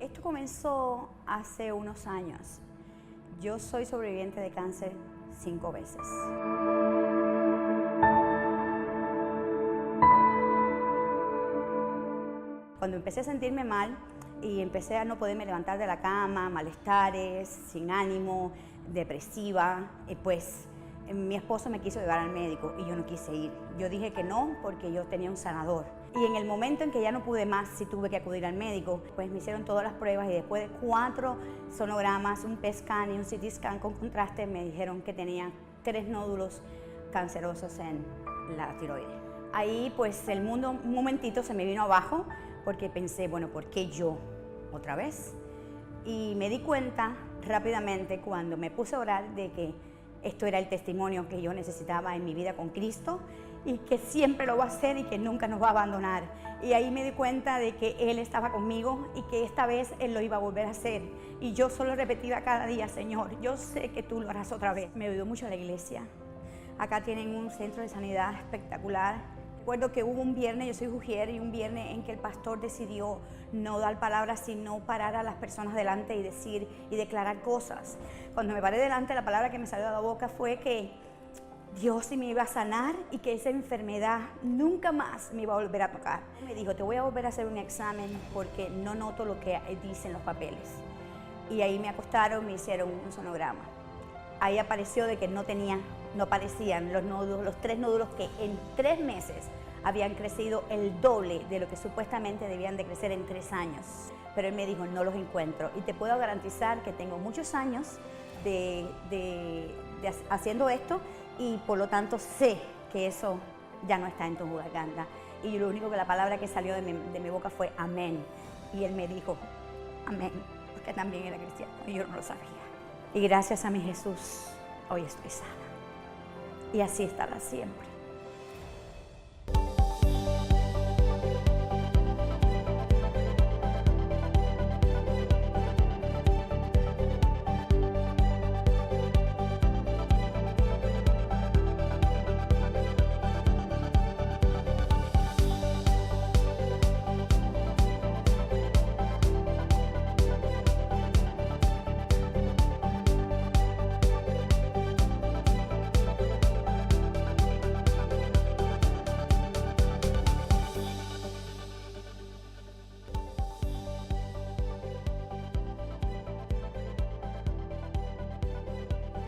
Esto comenzó hace unos años. Yo soy sobreviviente de cáncer 5 veces. Cuando empecé a sentirme mal y empecé a no poderme levantar de la cama, malestares, sin ánimo, depresiva, pues mi esposo me quiso llevar al médico y yo no quise ir. Yo dije que no porque yo tenía un sanador. Y en el momento en que ya no pude más, sí tuve que acudir al médico, pues me hicieron todas las pruebas y después de 4 sonogramas, un PET scan y un CT scan con contraste, me dijeron que tenía 3 nódulos cancerosos en la tiroides. Ahí pues el mundo un momentito se me vino abajo porque pensé, bueno, ¿por qué yo otra vez? Y me di cuenta rápidamente cuando me puse a orar de que esto era el testimonio que yo necesitaba en mi vida con Cristo y que siempre lo va a hacer y que nunca nos va a abandonar. Y ahí me di cuenta de que Él estaba conmigo y que esta vez Él lo iba a volver a hacer. Y yo solo repetía cada día, Señor, yo sé que tú lo harás otra vez. Me ayudó mucho la iglesia. Acá tienen un centro de sanidad espectacular. Recuerdo que hubo un viernes, yo soy ujier, y un viernes en que el pastor decidió no dar palabras, sino parar a las personas delante y decir y declarar cosas. Cuando me paré delante, la palabra que me salió de la boca fue que Dios sí me iba a sanar y que esa enfermedad nunca más me iba a volver a tocar. Me dijo, te voy a volver a hacer un examen porque no noto lo que dicen los papeles. Y ahí me acostaron, me hicieron un sonograma. Ahí apareció de que no aparecían los nódulos, los 3 nódulos que en 3 meses habían crecido el doble de lo que supuestamente debían de crecer en 3 años. Pero él me dijo, no los encuentro y te puedo garantizar que tengo muchos años haciendo esto y por lo tanto sé que eso ya no está en tu garganta. Y lo único que la palabra que salió de mi boca fue amén. Y él me dijo, amén, porque también era cristiano y yo no lo sabía. Y gracias a mi Jesús, hoy estoy sana. Y así estará siempre.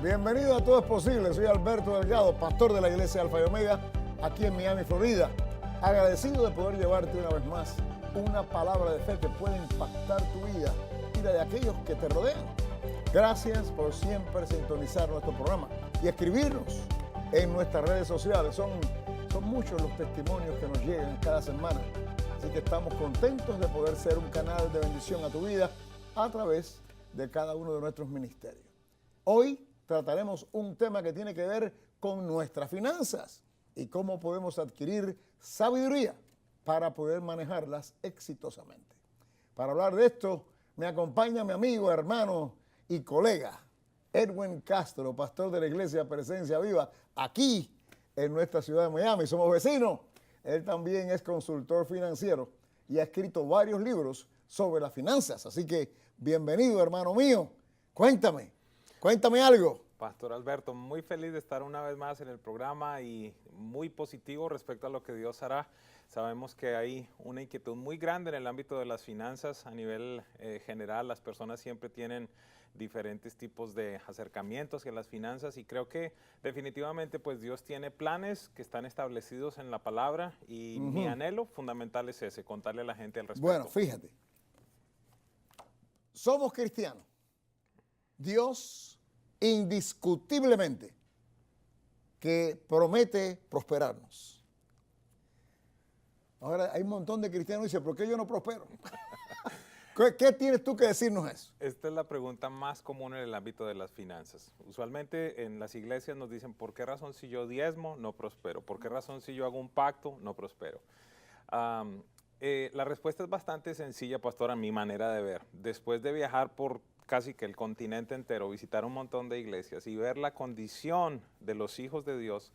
Bienvenido a Todo es Posible, soy Alberto Delgado, pastor de la iglesia Alfa y Omega, aquí en Miami, Florida. Agradecido de poder llevarte una vez más una palabra de fe que puede impactar tu vida y la de aquellos que te rodean. Gracias por siempre sintonizar nuestro programa y escribirnos en nuestras redes sociales. Son muchos los testimonios que nos llegan cada semana, así que estamos contentos de poder ser un canal de bendición a tu vida a través de cada uno de nuestros ministerios. Hoy trataremos un tema que tiene que ver con nuestras finanzas y cómo podemos adquirir sabiduría para poder manejarlas exitosamente. Para hablar de esto, me acompaña mi amigo, hermano y colega, Edwin Castro, pastor de la iglesia Presencia Viva, aquí en nuestra ciudad de Miami. Somos vecinos. Él también es consultor financiero y ha escrito varios libros sobre las finanzas. Así que, bienvenido, hermano mío. Cuéntame algo. Pastor Alberto, muy feliz de estar una vez más en el programa y muy positivo respecto a lo que Dios hará. Sabemos que hay una inquietud muy grande en el ámbito de las finanzas a nivel general. Las personas siempre tienen diferentes tipos de acercamientos a las finanzas y creo que definitivamente pues Dios tiene planes que están establecidos en la palabra y mi anhelo fundamental es ese, contarle a la gente al respecto. Bueno, fíjate, somos cristianos. Dios indiscutiblemente que promete prosperarnos. Ahora hay un montón de cristianos que dicen, ¿por qué yo no prospero? ¿Qué tienes tú que decirnos eso? Esta es la pregunta más común en el ámbito de las finanzas. Usualmente en las iglesias nos dicen, ¿por qué razón si yo diezmo no prospero? ¿Por qué razón si yo hago un pacto no prospero? La respuesta es bastante sencilla, pastor, a mi manera de ver. Después de viajar por casi que el continente entero, visitar un montón de iglesias y ver la condición de los hijos de Dios,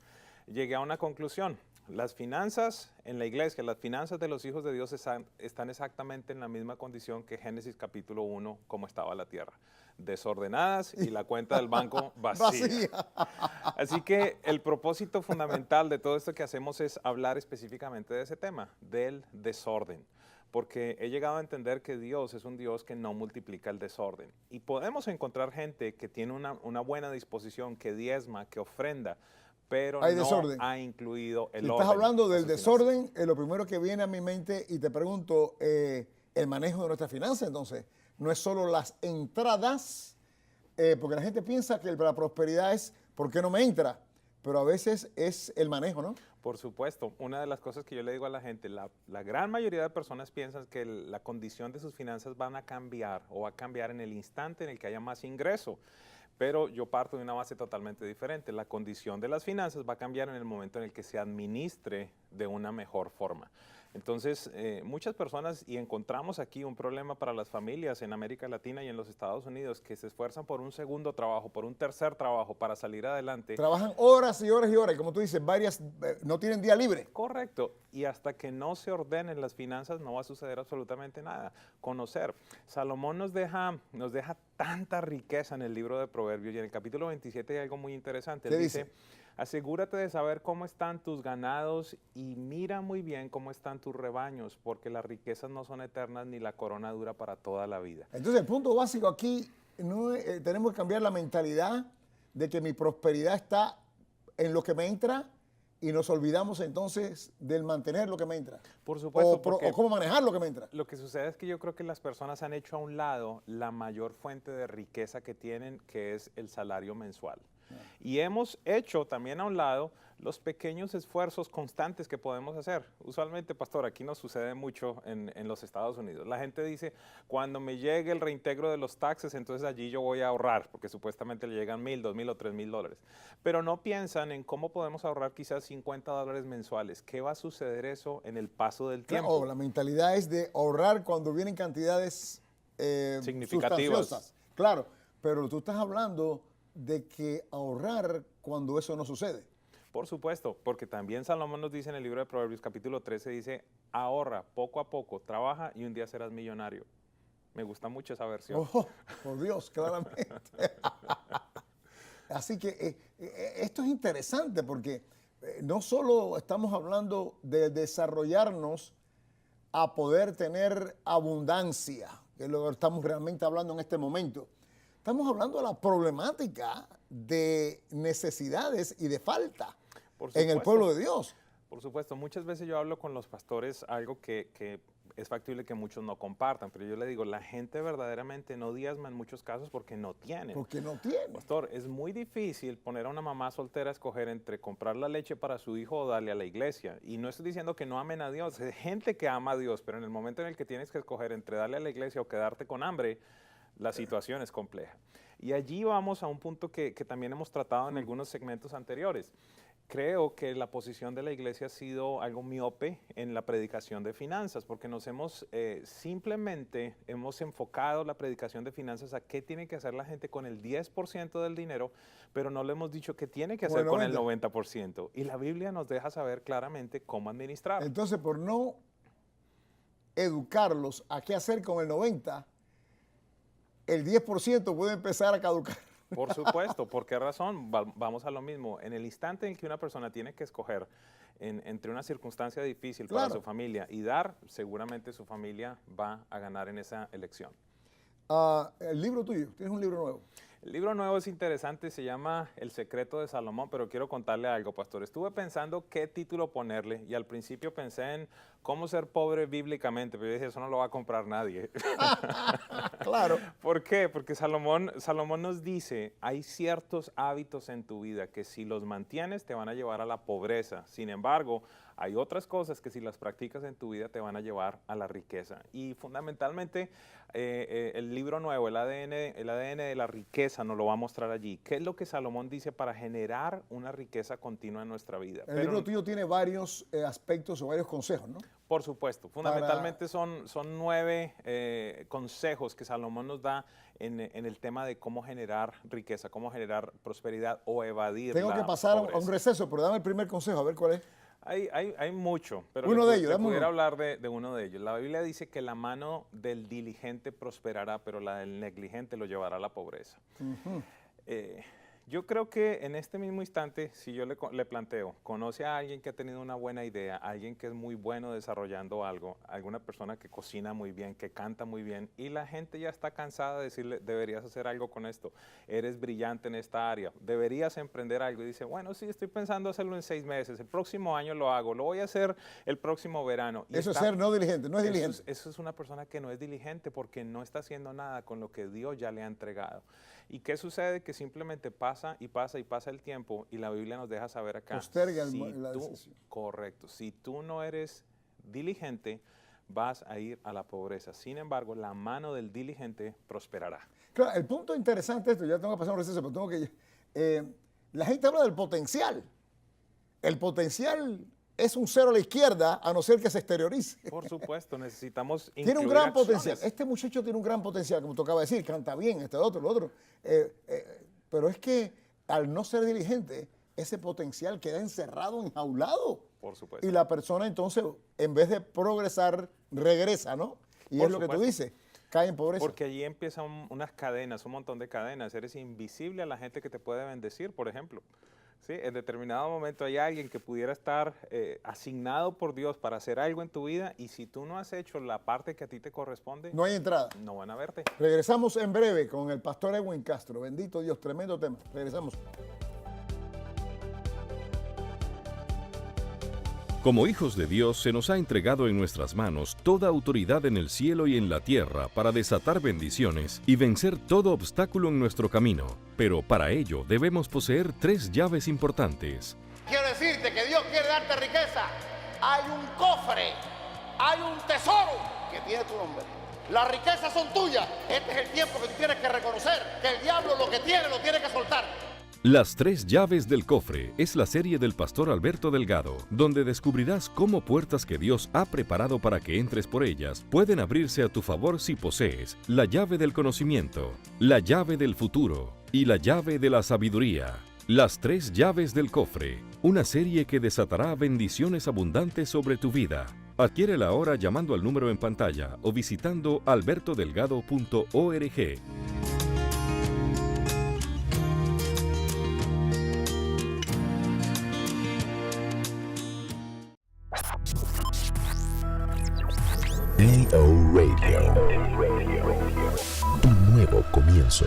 llegué a una conclusión. las finanzas en la iglesia, las finanzas de los hijos de Dios están exactamente en la misma condición que Génesis capítulo 1, como estaba la tierra. Desordenadas y la cuenta del banco vacía. Así que el propósito fundamental de todo esto que hacemos es hablar específicamente de ese tema, del desorden. Porque he llegado a entender que Dios es un Dios que no multiplica el desorden. Y podemos encontrar gente que tiene una buena disposición, que diezma, que ofrenda, pero Hay no desorden. ha incluido el Si orden. estás hablando a del sus desorden, lo primero que viene a mi mente y te pregunto, el manejo de nuestras finanzas, entonces, no es solo las entradas, porque la gente piensa que la prosperidad es ¿por qué no me entra? Pero a veces es el manejo, ¿no? Por supuesto, una de las cosas que yo le digo a la gente, la gran mayoría de personas piensan que la condición de sus finanzas van a cambiar o va a cambiar en el instante en el que haya más ingreso. Pero yo parto de una base totalmente diferente. La condición de las finanzas va a cambiar en el momento en el que se administre de una mejor forma. Entonces, muchas personas, y encontramos aquí un problema para las familias en América Latina y en los Estados Unidos, que se esfuerzan por un segundo trabajo, por un tercer trabajo para salir adelante. Trabajan horas y horas y horas, y como tú dices, no tienen día libre. Correcto, y hasta que no se ordenen las finanzas no va a suceder absolutamente nada. Conocer. Salomón nos deja tanta riqueza en el libro de Proverbios, y en el capítulo 27 hay algo muy interesante. Él dice, asegúrate de saber cómo están tus ganados y mira muy bien cómo están tus rebaños, porque las riquezas no son eternas ni la corona dura para toda la vida. Entonces, el punto básico aquí, tenemos que cambiar la mentalidad de que mi prosperidad está en lo que me entra y nos olvidamos entonces del mantener lo que me entra. Por supuesto. O cómo manejar lo que me entra. Lo que sucede es que yo creo que las personas han hecho a un lado la mayor fuente de riqueza que tienen, que es el salario mensual. Y hemos hecho también a un lado los pequeños esfuerzos constantes que podemos hacer. Usualmente, pastor, aquí nos sucede mucho en los Estados Unidos. La gente dice, cuando me llegue el reintegro de los taxes, entonces allí yo voy a ahorrar, porque supuestamente le llegan $1,000, $2,000 o $3,000. Pero no piensan en cómo podemos ahorrar quizás $50 mensuales. ¿Qué va a suceder eso en el paso del tiempo? Claro, la mentalidad es de ahorrar cuando vienen cantidades significativas. Claro, pero tú estás hablando de que ahorrar cuando eso no sucede. Por supuesto, porque también Salomón nos dice en el libro de Proverbios capítulo 13, dice, ahorra poco a poco, trabaja y un día serás millonario. Me gusta mucho esa versión. Oh, por Dios, claramente. Así que esto es interesante porque no solo estamos hablando de desarrollarnos a poder tener abundancia, que es lo que estamos realmente hablando en este momento. Estamos hablando de la problemática de necesidades y de falta en el pueblo de Dios. Por supuesto, muchas veces yo hablo con los pastores algo que es factible que muchos no compartan, pero yo le digo, la gente verdaderamente no diezma en muchos casos porque no tienen. Porque no tienen. Pastor, es muy difícil poner a una mamá soltera a escoger entre comprar la leche para su hijo o darle a la iglesia. Y no estoy diciendo que no amen a Dios, hay gente que ama a Dios, pero en el momento en el que tienes que escoger entre darle a la iglesia o quedarte con hambre, la situación es compleja. Y allí vamos a un punto que también hemos tratado en algunos segmentos anteriores. Creo que la posición de la iglesia ha sido algo miope en la predicación de finanzas, porque simplemente hemos enfocado la predicación de finanzas a qué tiene que hacer la gente con el 10% del dinero, pero no le hemos dicho qué tiene que hacer con el 90%. Y la Biblia nos deja saber claramente cómo administrar. Entonces, por no educarlos a qué hacer con el 90%, el 10% puede empezar a caducar. Por supuesto. ¿Por qué razón? Vamos a lo mismo. En el instante en que una persona tiene que escoger entre una circunstancia difícil para su familia y dar, seguramente su familia va a ganar en esa elección. El libro tuyo, tienes un libro nuevo. El libro nuevo es interesante, se llama El secreto de Salomón, pero quiero contarle algo, pastor. Estuve pensando qué título ponerle y al principio pensé en cómo ser pobre bíblicamente, pero yo dije, eso no lo va a comprar nadie. Claro. ¿Por qué? Porque Salomón nos dice, hay ciertos hábitos en tu vida que si los mantienes te van a llevar a la pobreza. Sin embargo, hay otras cosas que si las practicas en tu vida te van a llevar a la riqueza. Y fundamentalmente el libro nuevo, el ADN de la riqueza, nos lo va a mostrar allí. ¿Qué es lo que Salomón dice para generar una riqueza continua en nuestra vida? El libro tuyo tiene varios aspectos o varios consejos, ¿no? Por supuesto. Fundamentalmente son 9 consejos que Salomón nos da en el tema de cómo generar riqueza, cómo generar prosperidad o evadir la Tengo que pasar pobreza. a un receso, pero dame el primer consejo, a ver cuál es. Hay mucho, pero Uno de ellos, te dame pudiera uno. hablar de uno de ellos. La Biblia dice que la mano del diligente prosperará, pero la del negligente lo llevará a la pobreza. Yo creo que en este mismo instante, si yo le planteo, conoce a alguien que ha tenido una buena idea, alguien que es muy bueno desarrollando algo, alguna persona que cocina muy bien, que canta muy bien, y la gente ya está cansada de decirle, deberías hacer algo con esto, eres brillante en esta área, deberías emprender algo, y dice, bueno, sí, estoy pensando hacerlo en 6 meses, el próximo año lo hago, lo voy a hacer el próximo verano. Y Eso es ser no diligente, no es eso diligente. eso es una persona que no es diligente porque no está haciendo nada con lo que Dios ya le ha entregado. ¿Y qué sucede? Que simplemente pasa y pasa y pasa el tiempo y la Biblia nos deja saber acá. Posterga la tú, decisión. correcto, si tú no eres diligente, vas a ir a la pobreza. Sin embargo, la mano del diligente prosperará. Claro, el punto interesante de esto, ya tengo que pasar un receso, pero tengo que... la gente habla del potencial. El potencial es un cero a la izquierda, a no ser que se exteriorice. Por supuesto, necesitamos Tiene un incluir gran acciones. potencial. Este muchacho tiene un gran potencial, como tocaba decir, canta bien, este otro, lo otro. Pero es que al no ser diligente, ese potencial queda encerrado, enjaulado. Por supuesto. Y la persona entonces, en vez de progresar, regresa, ¿no? Y Por es lo que tú supuesto. dices, cae en pobreza. Porque allí empiezan unas cadenas, un montón de cadenas. Eres invisible a la gente que te puede bendecir, por ejemplo. ¿Sí? En determinado momento hay alguien que pudiera estar asignado por Dios para hacer algo en tu vida y si tú no has hecho la parte que a ti te corresponde, No hay entrada. no van a verte. Regresamos en breve con el pastor Edwin Castro. Bendito Dios, tremendo tema. Regresamos. Como hijos de Dios, se nos ha entregado en nuestras manos toda autoridad en el cielo y en la tierra para desatar bendiciones y vencer todo obstáculo en nuestro camino. Pero para ello debemos poseer 3 llaves importantes. Quiero decirte que Dios quiere darte riqueza. Hay un cofre, hay un tesoro que tiene tu nombre. Las riquezas son tuyas. Este es el tiempo que tú tienes que reconocer que el diablo lo que tiene lo tiene que soltar. Las 3 llaves del cofre es la serie del pastor Alberto Delgado, donde descubrirás cómo puertas que Dios ha preparado para que entres por ellas pueden abrirse a tu favor si posees la llave del conocimiento, la llave del futuro y la llave de la sabiduría. Las 3 llaves del cofre, una serie que desatará bendiciones abundantes sobre tu vida. Adquiérela ahora llamando al número en pantalla o visitando albertodelgado.org. AO Radio. Un nuevo comienzo.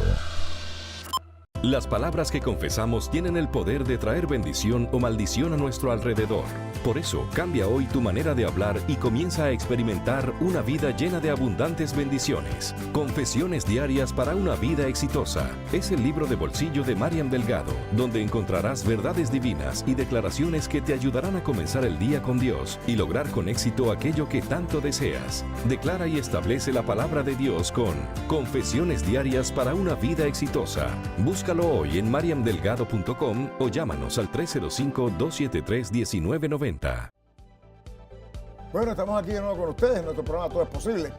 Las palabras que confesamos tienen el poder de traer bendición o maldición a nuestro alrededor. Por eso, cambia hoy tu manera de hablar y comienza a experimentar una vida llena de abundantes bendiciones. Confesiones diarias para una vida exitosa. Es el libro de bolsillo de Mariam Delgado, donde encontrarás verdades divinas y declaraciones que te ayudarán a comenzar el día con Dios y lograr con éxito aquello que tanto deseas. Declara y establece la palabra de Dios con Confesiones diarias para una vida exitosa. Búscalo hoy en mariamdelgado.com o llámanos al 305-273-1990. Bueno, estamos aquí de nuevo con ustedes en nuestro programa Todo es Posible.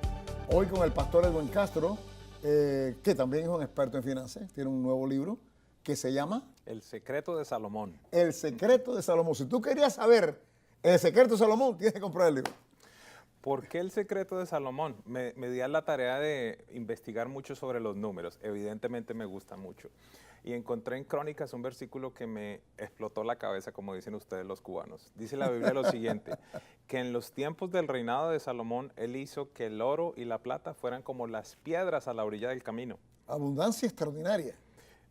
Hoy con el pastor Edwin Castro, que también es un experto en finanzas. Tiene un nuevo libro que se llama El secreto de Salomón. El secreto de Salomón. Si tú querías saber el secreto de Salomón, tienes que comprar el libro. ¿Por qué el secreto de Salomón? Me di a la tarea de investigar mucho sobre los números. Evidentemente me gusta mucho. Y encontré en Crónicas un versículo que me explotó la cabeza, como dicen ustedes los cubanos. Dice la Biblia lo siguiente, que en los tiempos del reinado de Salomón, él hizo que el oro y la plata fueran como las piedras a la orilla del camino. Abundancia extraordinaria.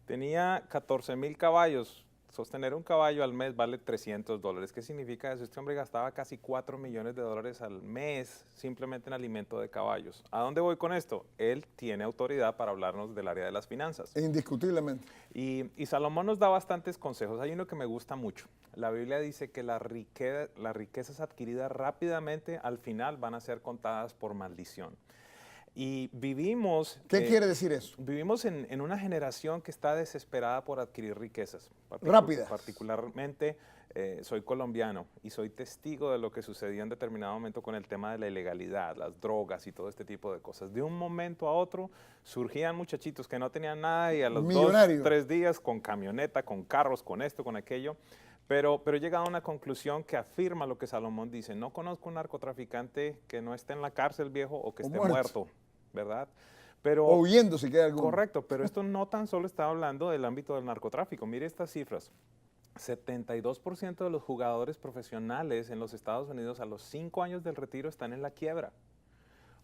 Tenía 14,000 caballos. Sostener un caballo al mes vale $300. ¿Qué significa eso? Este hombre gastaba casi $4 millones al mes simplemente en alimento de caballos. ¿A dónde voy con esto? Él tiene autoridad para hablarnos del área de las finanzas. Indiscutiblemente. Y Salomón nos da bastantes consejos. Hay uno que me gusta mucho. La Biblia dice que las riquezas adquiridas rápidamente al final van a ser contadas por maldición. Y vivimos... ¿Qué quiere decir eso? Vivimos en una generación que está desesperada por adquirir riquezas. Rápidas. Particularmente soy colombiano y soy testigo de lo que sucedió en determinado momento con el tema de la ilegalidad, las drogas y todo este tipo de cosas. De un momento a otro surgían muchachitos que no tenían nada y a los 2, 3 días con camioneta, con carros, con esto, con aquello. Pero he llegado a una conclusión que afirma lo que Salomón dice. No conozco un narcotraficante que no esté en la cárcel, viejo, o que esté muerto, ¿verdad? Pero, O huyendo si queda alguno. correcto, pero esto no tan solo está hablando del ámbito del narcotráfico. Mire estas cifras. 72% de los jugadores profesionales en los Estados Unidos a los 5 años del retiro están en la quiebra.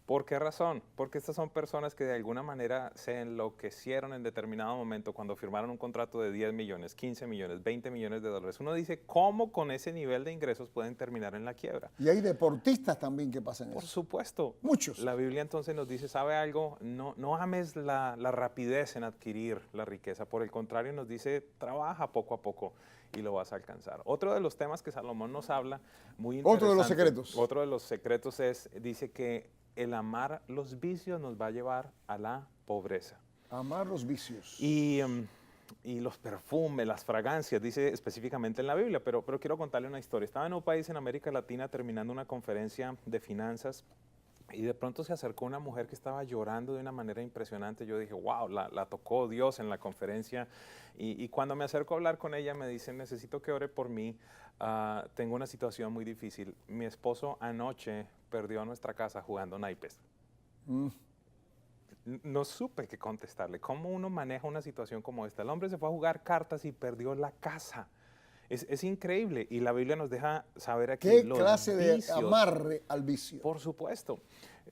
¿Por qué razón? Porque estas son personas que de alguna manera se enloquecieron en determinado momento cuando firmaron un contrato de 10 millones, 15 millones, 20 millones de dólares. Uno dice, ¿cómo con ese nivel de ingresos pueden terminar en la quiebra? Y hay deportistas también que pasan Por eso. supuesto. Muchos. La Biblia entonces nos dice, ¿sabe algo? No ames la rapidez en adquirir la riqueza. Por el contrario, nos dice, trabaja poco a poco y lo vas a alcanzar. Otro de los temas que Salomón nos habla, muy interesante. Otro de los secretos. Otro de los secretos dice que el amar los vicios nos va a llevar a la pobreza. Amar los vicios. Y los perfumes, las fragancias, dice específicamente en la Biblia, pero quiero contarle una historia. Estaba en un país en América Latina terminando una conferencia de finanzas y de pronto se acercó una mujer que estaba llorando de una manera impresionante. Yo dije, wow, la tocó Dios en la conferencia. Y cuando me acerco a hablar con ella me dice, necesito que ore por mí. Tengo una situación muy difícil. Mi esposo anoche perdió nuestra casa jugando naipes. No supe qué contestarle. ¿Cómo uno maneja una situación como esta? El hombre se fue a jugar cartas y perdió la casa. Es increíble. Y la Biblia nos deja saber aquí ¿Qué los clase de vicios. amarre al vicio? Por supuesto.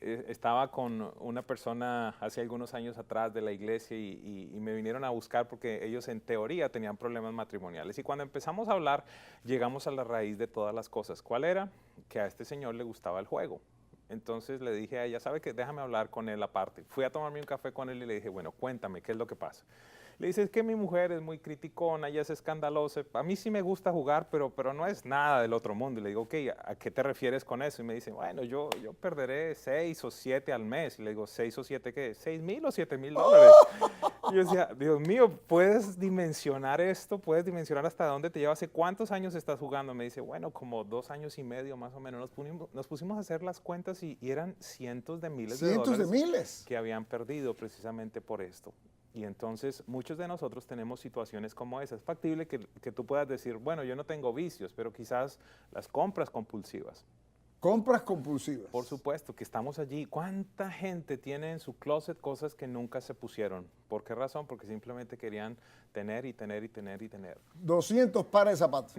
Estaba con una persona hace algunos años atrás de la iglesia y me vinieron a buscar porque ellos en teoría tenían problemas matrimoniales. Y cuando empezamos a hablar, llegamos a la raíz de todas las cosas. ¿Cuál era? Que a este señor le gustaba el juego. Entonces le dije a ella, ¿sabe qué? Déjame hablar con él aparte. Fui a tomarme un café con él y le dije, bueno, cuéntame, ¿qué es lo que pasa? Le dice, es que mi mujer es muy criticona, ella es escandalosa. A mí sí me gusta jugar, pero no es nada del otro mundo. Y le digo, ok, ¿a qué te refieres con eso? Y me dice, bueno, yo perderé 6 o 7 al mes. Y le digo, ¿6 o 7 qué? ¿6,000 o 7,000 dólares? Y yo decía, Dios mío, ¿puedes dimensionar esto? ¿Puedes dimensionar hasta dónde te lleva? ¿Hace cuántos años estás jugando? Me dice, bueno, como 2 años y medio más o menos. Nos pusimos a hacer las cuentas y eran cientos de miles de dólares. Cientos de miles. Que habían perdido precisamente por esto. Y entonces muchos de nosotros tenemos situaciones como esa. Es factible que tú puedas decir, bueno, yo no tengo vicios, pero quizás las compras compulsivas. Compras compulsivas. Por supuesto, que estamos allí. ¿Cuánta gente tiene en su closet cosas que nunca se pusieron? ¿Por qué razón? Porque simplemente querían tener y tener y tener y tener. 200 pares de zapatos.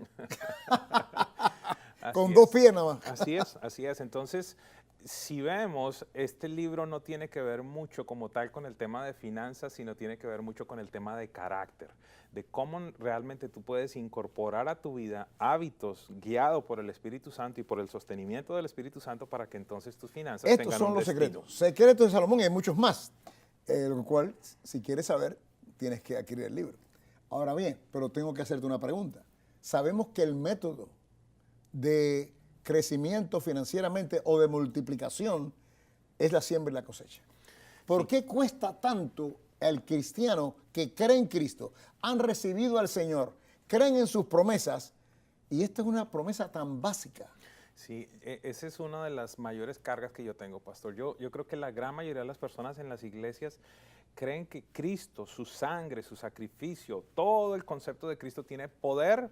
Con Así 2 es. pies nada más. Así es, así es. Entonces, si vemos, este libro no tiene que ver mucho como tal con el tema de finanzas, sino tiene que ver mucho con el tema de carácter, de cómo realmente tú puedes incorporar a tu vida hábitos guiados por el Espíritu Santo y por el sostenimiento del Espíritu Santo para que entonces tus finanzas Estos tengan son un los destino. secretos. Secretos de Salomón y hay muchos más. Lo cual, si quieres saber, tienes que adquirir el libro. Ahora bien, pero tengo que hacerte una pregunta. Sabemos que el método de crecimiento financieramente o de multiplicación es la siembra y la cosecha. ¿Por qué cuesta tanto al cristiano que cree en Cristo, han recibido al Señor, creen en sus promesas, y esta es una promesa tan básica? Sí, esa es una de las mayores cargas que yo tengo, pastor. Yo creo que la gran mayoría de las personas en las iglesias creen que Cristo, su sangre, su sacrificio, todo el concepto de Cristo tiene poder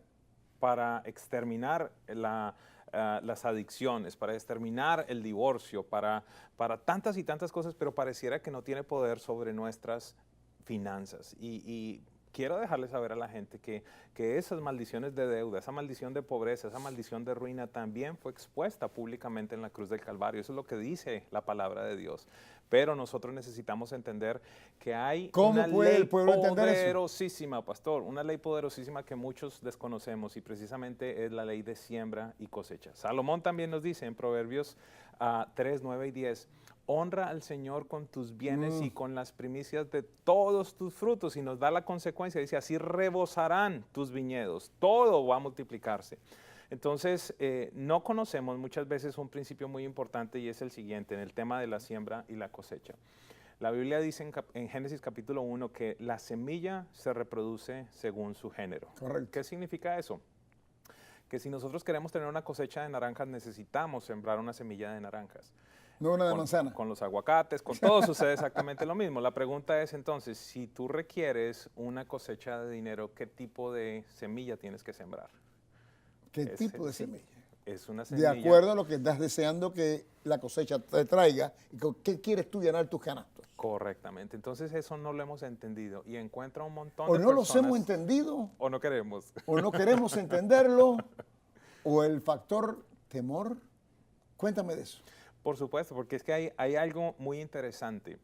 para exterminar las adicciones, para exterminar el divorcio, para tantas y tantas cosas, pero pareciera que no tiene poder sobre nuestras finanzas. Y quiero dejarles saber a la gente que esas maldiciones de deuda, esa maldición de pobreza, esa maldición de ruina también fue expuesta públicamente en la cruz del Calvario. Eso es lo que dice la palabra de Dios. Pero nosotros necesitamos entender que hay una ley poderosísima, pastor, una ley poderosísima que muchos desconocemos y precisamente es la ley de siembra y cosecha. Salomón también nos dice en Proverbios 3, 9 y 10, honra al Señor con tus bienes y con las primicias de todos tus frutos, y nos da la consecuencia, dice, así rebosarán tus viñedos, todo va a multiplicarse. Entonces, no conocemos muchas veces un principio muy importante y es el siguiente, en el tema de la siembra y la cosecha. La Biblia dice en Génesis capítulo 1 que la semilla se reproduce según su género. Correcto. ¿Qué significa eso? Que si nosotros queremos tener una cosecha de naranjas, necesitamos sembrar una semilla de naranjas. No una de manzana. Con los aguacates, con todo sucede exactamente lo mismo. La pregunta es entonces, si tú requieres una cosecha de dinero, ¿qué tipo de semilla tienes que sembrar? ¿Qué tipo de semilla? Es una semilla. De acuerdo a lo que estás deseando que la cosecha te traiga y con qué quieres tú llenar tus canastos. Correctamente. Entonces eso no lo hemos entendido y encuentra un montón O de no personas. los hemos entendido, O no queremos. o no queremos entenderlo, o el factor temor. Cuéntame de eso. Por supuesto, porque es que hay algo muy interesante.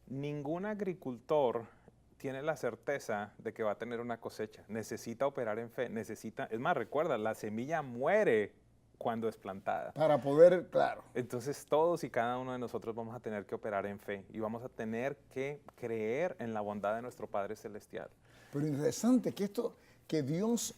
Ningún agricultor tiene la certeza de que va a tener una cosecha. Necesita operar en fe. Es más, recuerda, la semilla muere cuando es plantada. Para poder, claro. Entonces todos y cada uno de nosotros vamos a tener que operar en fe y vamos a tener que creer en la bondad de nuestro Padre Celestial. Pero interesante que Dios,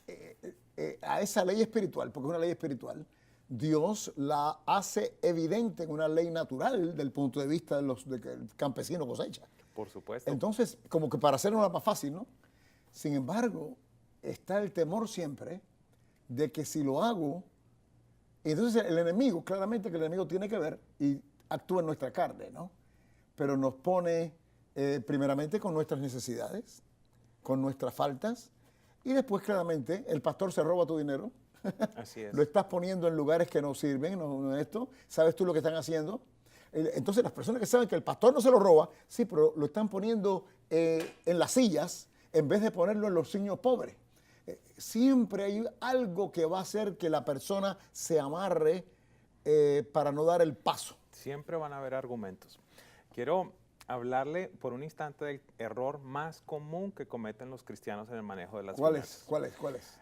a esa ley espiritual, porque es una ley espiritual, Dios la hace evidente en una ley natural del punto de vista de que el campesino cosecha. Por supuesto. Entonces, como que para hacerlo más fácil, ¿no? Sin embargo, está el temor siempre de que si lo hago, entonces el enemigo, claramente que el enemigo tiene que ver y actúa en nuestra carne, ¿no? Pero nos pone primeramente con nuestras necesidades, con nuestras faltas, y después claramente el pastor se roba tu dinero. Así es. Lo estás poniendo en lugares que no sirven, no esto. ¿Sabes tú lo que están haciendo? Entonces las personas que saben que el pastor no se lo roba, sí, pero lo están poniendo en las sillas en vez de ponerlo en los niños pobres. Siempre hay algo que va a hacer que la persona se amarre para no dar el paso. Siempre van a haber argumentos. Quiero hablarle por un instante del error más común que cometen los cristianos en el manejo de las finanzas. ¿Cuál es?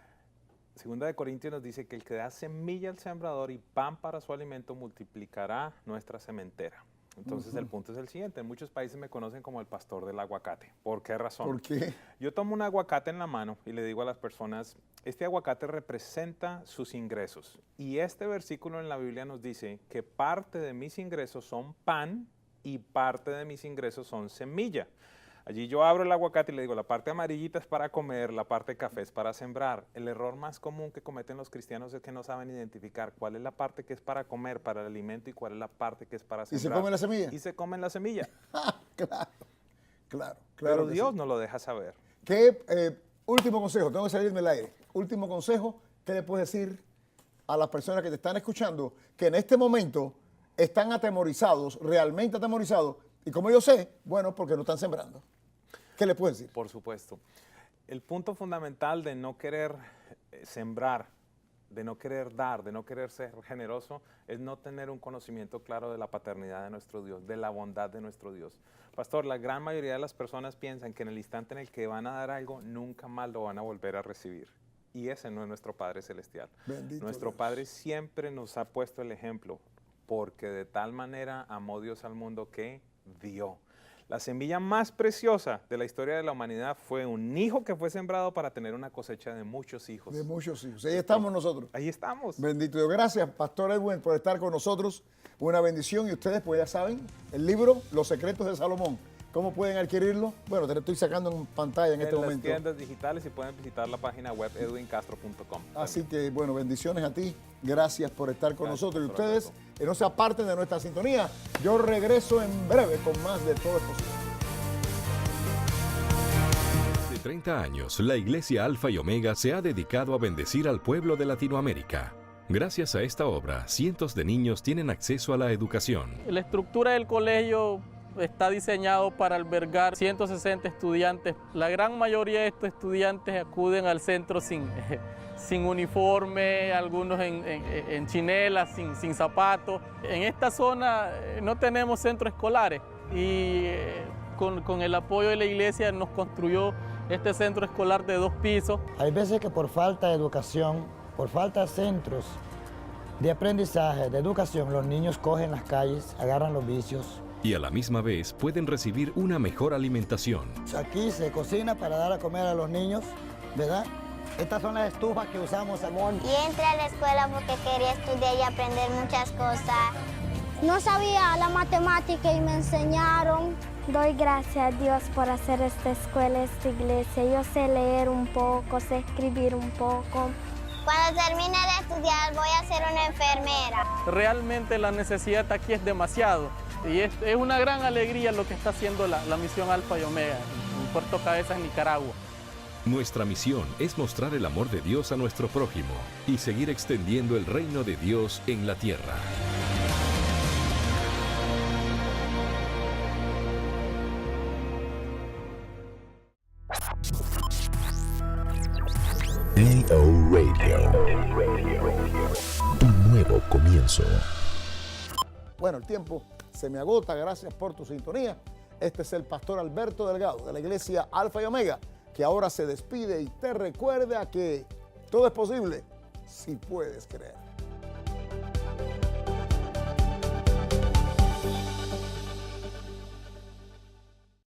Segunda de Corintios nos dice que el que da semilla al sembrador y pan para su alimento multiplicará nuestra sementera. Entonces el punto es el siguiente. En muchos países me conocen como el pastor del aguacate. ¿Por qué razón? ¿Por qué? Yo tomo un aguacate en la mano y le digo a las personas, este aguacate representa sus ingresos. Y este versículo en la Biblia nos dice que parte de mis ingresos son pan y parte de mis ingresos son semilla. Allí yo abro el aguacate y le digo, la parte amarillita es para comer, la parte café es para sembrar. El error más común que cometen los cristianos es que no saben identificar cuál es la parte que es para comer, para el alimento, y cuál es la parte que es para sembrar. ¿Y se comen la semilla? Y se comen la semilla. Claro. Pero Dios no lo deja saber. ¿Qué último consejo? Tengo que salirme del aire. Último consejo, ¿qué le puedes decir a las personas que te están escuchando que en este momento están atemorizados, realmente atemorizados? Y como yo sé, bueno, porque no están sembrando. ¿Qué le puedes decir? Por supuesto. El punto fundamental de no querer sembrar, de no querer dar, de no querer ser generoso, es no tener un conocimiento claro de la paternidad de nuestro Dios, de la bondad de nuestro Dios. Pastor, la gran mayoría de las personas piensan que en el instante en el que van a dar algo, nunca más lo van a volver a recibir. Y ese no es nuestro Padre Celestial. Bendito Nuestro Dios. Padre siempre nos ha puesto el ejemplo, porque de tal manera amó Dios al mundo que dio. La semilla más preciosa de la historia de la humanidad fue un hijo que fue sembrado para tener una cosecha de muchos hijos. De muchos hijos. Ahí estamos nosotros. Ahí estamos. Bendito Dios. Gracias, Pastor Edwin, por estar con nosotros. Una bendición. Y ustedes, pues ya saben, el libro Los Secretos de Salomón. ¿Cómo pueden adquirirlo? Bueno, te lo estoy sacando en pantalla en este las momento. tiendas digitales y pueden visitar la página web edwincastro.com. Así que, bueno, bendiciones a ti. Gracias por estar con Gracias, nosotros. Y Pastor ustedes, Alberto. no se aparten de nuestra sintonía. Yo regreso en breve con más de Todo es Posible. De 30 años, la Iglesia Alfa y Omega se ha dedicado a bendecir al pueblo de Latinoamérica. Gracias a esta obra, cientos de niños tienen acceso a la educación. La estructura del colegio está diseñado para albergar 160 estudiantes. La gran mayoría de estos estudiantes acuden al centro sin uniforme, algunos en chinelas, sin zapatos. En esta zona no tenemos centros escolares y con el apoyo de la iglesia nos construyó este centro escolar de 2 pisos. Hay veces que por falta de educación, por falta de centros de aprendizaje, de educación, los niños cogen las calles, agarran los vicios. Y a la misma vez pueden recibir una mejor alimentación. Aquí se cocina para dar a comer a los niños, ¿verdad? Estas son las estufas que usamos, amor. Y entré a la escuela porque quería estudiar y aprender muchas cosas. No sabía la matemática y me enseñaron. Doy gracias a Dios por hacer esta escuela, esta iglesia. Yo sé leer un poco, sé escribir un poco. Cuando termine de estudiar voy a ser una enfermera. Realmente la necesidad aquí es demasiado y es una gran alegría lo que está haciendo la misión Alfa y Omega en Puerto Cabezas, Nicaragua. Nuestra misión es mostrar el amor de Dios a nuestro prójimo y seguir extendiendo el reino de Dios en la tierra. EO Radio. Un nuevo comienzo. Bueno, el tiempo se me agota. Gracias por tu sintonía. Este es el pastor Alberto Delgado de la iglesia Alfa y Omega, que ahora se despide y te recuerda que todo es posible si puedes creer.